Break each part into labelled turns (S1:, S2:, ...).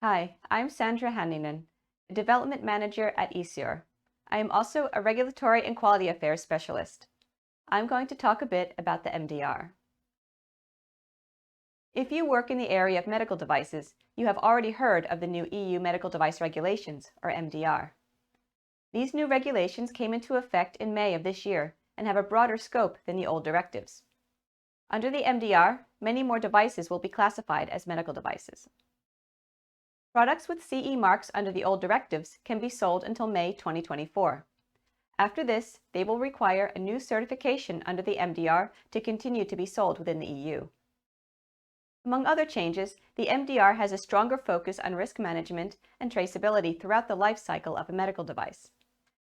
S1: Hi, I'm Sandra Hanninen, a Development Manager at ECR. I am also a Regulatory and Quality Affairs Specialist. I'm going to talk a bit about the MDR. If you work in the area of medical devices, you have already heard of the new EU Medical Device Regulations, or MDR. These new regulations came into effect in May of this year and have a broader scope than the old directives. Under the MDR, many more devices will be classified as medical devices. Products with CE marks under the old directives can be sold until May 2024. After this, they will require a new certification under the MDR to continue to be sold within the EU. Among other changes, the MDR has a stronger focus on risk management and traceability throughout the life cycle of a medical device.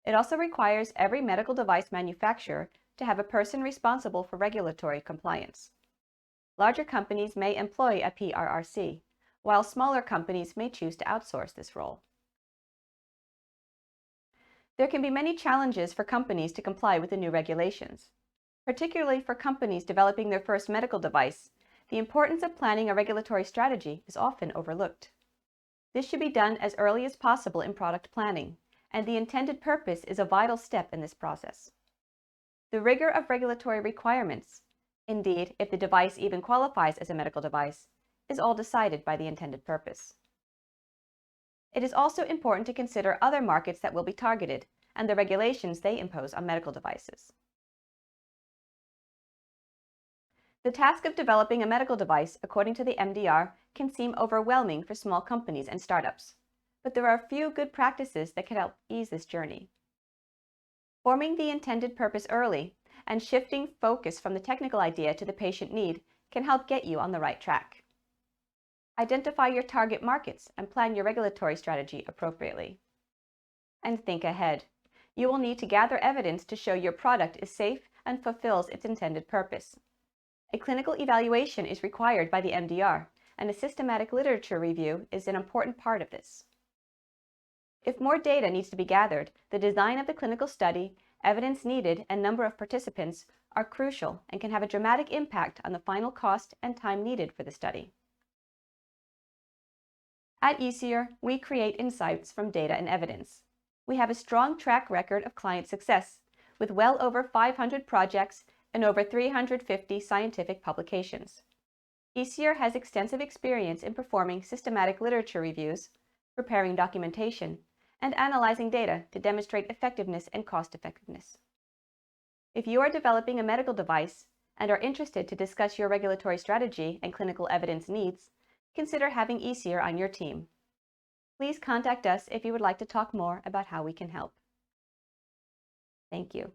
S1: It also requires every medical device manufacturer to have a person responsible for regulatory compliance. Larger companies may employ a PRRC, while smaller companies may choose to outsource this role. There can be many challenges for companies to comply with the new regulations. Particularly for companies developing their first medical device, the importance of planning a regulatory strategy is often overlooked. This should be done as early as possible in product planning, and the intended purpose is a vital step in this process. The rigor of regulatory requirements, indeed, if the device even qualifies as a medical device, is all decided by the intended purpose. It is also important to consider other markets that will be targeted and the regulations they impose on medical devices. The task of developing a medical device according to the MDR can seem overwhelming for small companies and startups, but there are a few good practices that can help ease this journey. Forming the intended purpose early and shifting focus from the technical idea to the patient need can help get you on the right track. Identify your target markets and plan your regulatory strategy appropriately. And think ahead. You will need to gather evidence to show your product is safe and fulfills its intended purpose. A clinical evaluation is required by the MDR, and a systematic literature review is an important part of this. If more data needs to be gathered, the design of the clinical study, evidence needed, and number of participants are crucial and can have a dramatic impact on the final cost and time needed for the study. At ECR, we create insights from data and evidence. We have a strong track record of client success, with well over 500 projects and over 350 scientific publications. ECR has extensive experience in performing systematic literature reviews, preparing documentation, and analyzing data to demonstrate effectiveness and cost-effectiveness. If you are developing a medical device and are interested to discuss your regulatory strategy and clinical evidence needs, consider having ECR on your team. Please contact us if you would like to talk more about how we can help. Thank you.